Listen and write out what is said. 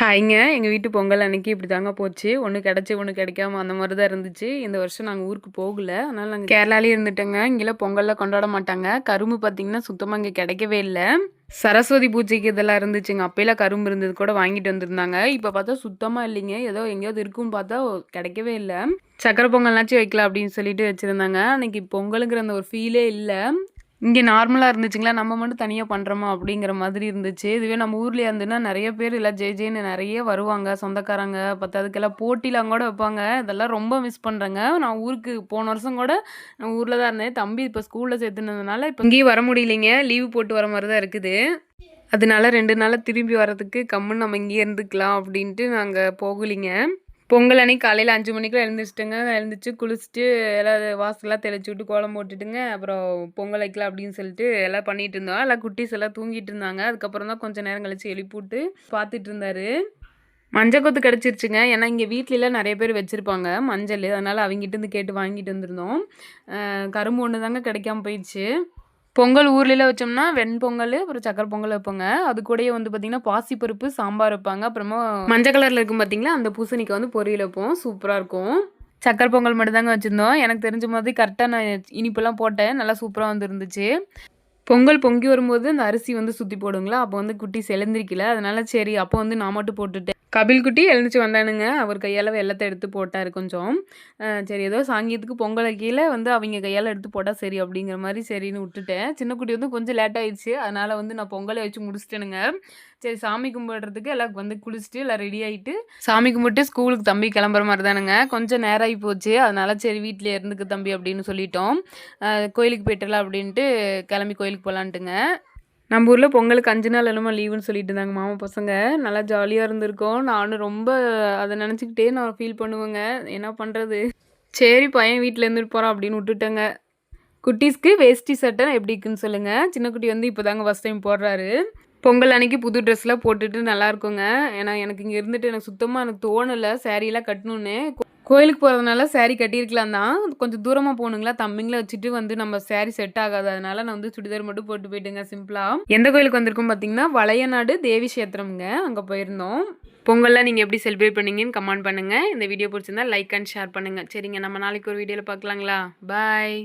ஹாய்ங்க. எங்க வீட்டு பொங்கல் அன்னைக்கு இப்படி தாங்க போச்சு. ஒண்ணு கிடைச்சு, ஒண்ணு கிடைக்காம அந்த மாரி தான் இருந்துச்சு. இந்த வருஷம் நாங்க ஊருக்கு போகல. அதனால நாங்க கேரளாலயே இருந்துட்டோங்க. இங்கலாம் பொங்கல்லாம் கொண்டாட மாட்டாங்க. கரும்பு பார்த்தீங்கன்னா, சுத்தமா இங்க கிடைக்கவே இல்ல. சரஸ்வதி பூஜைக்கு இதெல்லாம் இருந்துச்சுங்க. அப்பயெல்லாம் கரும்பு இருந்தது கூட வாங்கிட்டு வந்திருந்தாங்க. இப்ப பார்த்தா சுத்தமா இல்லைங்க. ஏதோ எங்கேயாவது இருக்கும்னு பார்த்தா கிடைக்கவே இல்ல. சக்கரை பொங்கல்னாச்சும் வைக்கலாம் அப்படின்னு சொல்லிட்டு வச்சிருந்தாங்க. அன்னைக்கு பொங்கலுங்கிற அந்த ஒரு ஃபீலே இல்ல. இங்க நார்மலா இருந்துச்சுங்களா, நம்ம மட்டும் தனியா பண்றோமா அப்படிங்கிற மாதிரி இருந்துச்சு. இதுவே நம்ம ஊர்லயா இருந்துன்னா நெறைய பேர் எல்லாம் ஜே ஜேன்னு நெறைய வருவாங்க. சொந்தக்காரங்க பத்தாததுக்கெல்லாம் போட்டிலாம் கூட வைப்பாங்க. இதெல்லாம் ரொம்ப மிஸ் பண்றேங்க. நான் ஊருக்கு போன வருஷம் கூட நான் ஊர்ல தான் இருந்தேன். தம்பி இப்ப ஸ்கூல்ல சேர்த்துனதுனால இப்ப இங்கேயும் வர முடியலைங்க. லீவு போட்டு வர மாரி தான் இருக்குது. அதனால 2 நாள்ல திரும்பி வரதுக்கு கம்முன்னு நம்ம இங்கேயே இருந்துக்கலாம் அப்படின்ட்டு நாங்க போகலிங்க. பொங்கல் அன்னைக்கு காலையில 5 மணிக்கெல்லாம் எழுந்திரிச்சிட்டேங்க. எழுந்திரிச்சு குளிச்சுட்டு எல்லாம் வாசல்லாம் தெளிச்சு விட்டு கோலம் போட்டுட்டுங்க. அப்புறம் பொங்கல் வைக்கலாம் அப்படின்னு சொல்லிட்டு எல்லாம் பண்ணிட்டு இருந்தோம். எல்லாம் குட்டீஸ் எல்லாம் தூங்கிட்டு இருந்தாங்க. அதுக்கப்புறம் தான் கொஞ்சம் நேரம் கழிச்சு எழுப்பிவிட்டு பார்த்துட்டு இருந்தாரு. மஞ்சள் கொத்து கிடச்சிருச்சுங்க. ஏன்னா இங்கே வீட்லலாம் நிறைய பேர் வச்சுருப்பாங்க மஞ்சள். அதனால் அவங்ககிட்ட இருந்து கேட்டு வாங்கிட்டு வந்திருந்தோம். கரும்பு ஒன்று தாங்க கிடைக்காம போயிடுச்சு. பொங்கல் ஊர்லலாம் வச்சோம்னா வெண்பொங்கல் அப்புறம் சக்கரை பொங்கல் வைப்போங்க. அது கூடயே வந்து பார்த்தீங்கன்னா பாசிப்பருப்பு சாம்பார் வைப்பாங்க. அப்புறமா மஞ்சள் கலரில் இருக்கும் பார்த்தீங்களா, அந்த பூசணிக்காய் வந்து பொரியல் வைப்போம். சூப்பராக இருக்கும். சக்கரை பொங்கல் மட்டும் தாங்க வச்சுருந்தோம். எனக்கு தெரிஞ்ச மாதிரி கரெக்டாக நான் இனிப்பெல்லாம் போட்டேன். நல்லா சூப்பராக வந்துருந்துச்சு. பொங்கல் பொங்கி வரும்போது அந்த அரிசி வந்து சுற்றி போடுங்களா, அப்போ வந்து குட்டீஸ் எழுந்திரிக்கல. அதனால சரி அப்போ வந்து நான் மட்டும் போட்டுட்டேன். கபில் குட்டி எழுந்துச்சு வந்தானுங்க. அவர் கையால் வெல்லத்தை எடுத்து போட்டார் கொஞ்சம். சரி ஏதோ சாங்கியத்துக்கு பொங்கல் வைக்கையில வந்து அவங்க கையால் எடுத்து போட்டால் சரி அப்படிங்கிற மாதிரி சரின்னு விட்டுட்டேன். சின்ன குட்டி வந்து கொஞ்சம் லேட் ஆயிடுச்சு. அதனால் வந்து நான் பொங்கலை வச்சு முடிச்சிட்டேனுங்க. சரி சாமி கும்பிட்றதுக்கு எல்லாம் வந்து குளிச்சுட்டு எல்லாம் ரெடி ஆகிட்டு சாமி கும்பிட்டு ஸ்கூலுக்கு தம்பி கிளம்புற மாதிரி தானுங்க. கொஞ்சம் நேரம் ஆகி போச்சு. அதனால சரி வீட்டிலே இருந்துக்கு தம்பி அப்படின்னு சொல்லிட்டோம். கோயிலுக்கு போய்ட்டுலாம் அப்படின்ட்டு கிளம்பி கோயிலுக்கு போகலான்ட்டுங்க. நம்ம ஊரில் பொங்கலுக்கு 5 நாள் என்னமோ லீவுன்னு சொல்லிட்டு இருந்தாங்க மாமா பசங்க. நல்லா ஜாலியாக இருந்திருக்கோம். நானும் ரொம்ப அதை நினச்சிக்கிட்டே நான் ஃபீல் பண்ணுவேங்க. என்ன பண்ணுறது, சரி பையன் வீட்டில் இருந்துட்டு போகிறான் அப்படின்னு விட்டுட்டேங்க. குட்டீஸ்க்கு வேஷ்டி சட்டை எப்படி இருக்குன்னு சொல்லுங்கள். சின்ன குட்டி வந்து இப்போ தாங்க ஃபஸ்ட் டைம் போடுறாரு. பொங்கல் அன்னைக்கு புது ட்ரெஸ்லாம் போட்டுட்டு நல்லா இருக்குங்க. ஏன்னா எனக்கு இங்கே இருந்துட்டு எனக்கு சுத்தமாக எனக்கு தோணலை சாரீலாம் கட்டணுன்னு. கோயிலுக்கு போகிறதுனால சாரீ கட்டியிருக்கலாம் தான். கொஞ்சம் தூரமாக போகணுங்களா, தம்பிங்களை வச்சுட்டு வந்து நம்ம சாரீ செட் ஆகாது. அதனால நான் வந்து சுடிதார் மட்டும் போட்டு போயிட்டுங்க சிம்பிளாக. எந்த கோயிலுக்கு வந்திருக்கோம் பார்த்தீங்கன்னா, வளையநாடு தேவி கஷேத்திரம்ங்க. அங்கே போயிருந்தோம். பொங்கல்லாம் நீங்கள் எப்படி செலிப்ரேட் பண்ணீங்கன்னு கமெண்ட் பண்ணுங்கள். இந்த வீடியோ பிடிச்சிருந்தா லைக் அண்ட் ஷேர் பண்ணுங்கள். சரிங்க, நம்ம நாளைக்கு ஒரு வீடியோவில் பார்க்கலாங்களா. பாய்.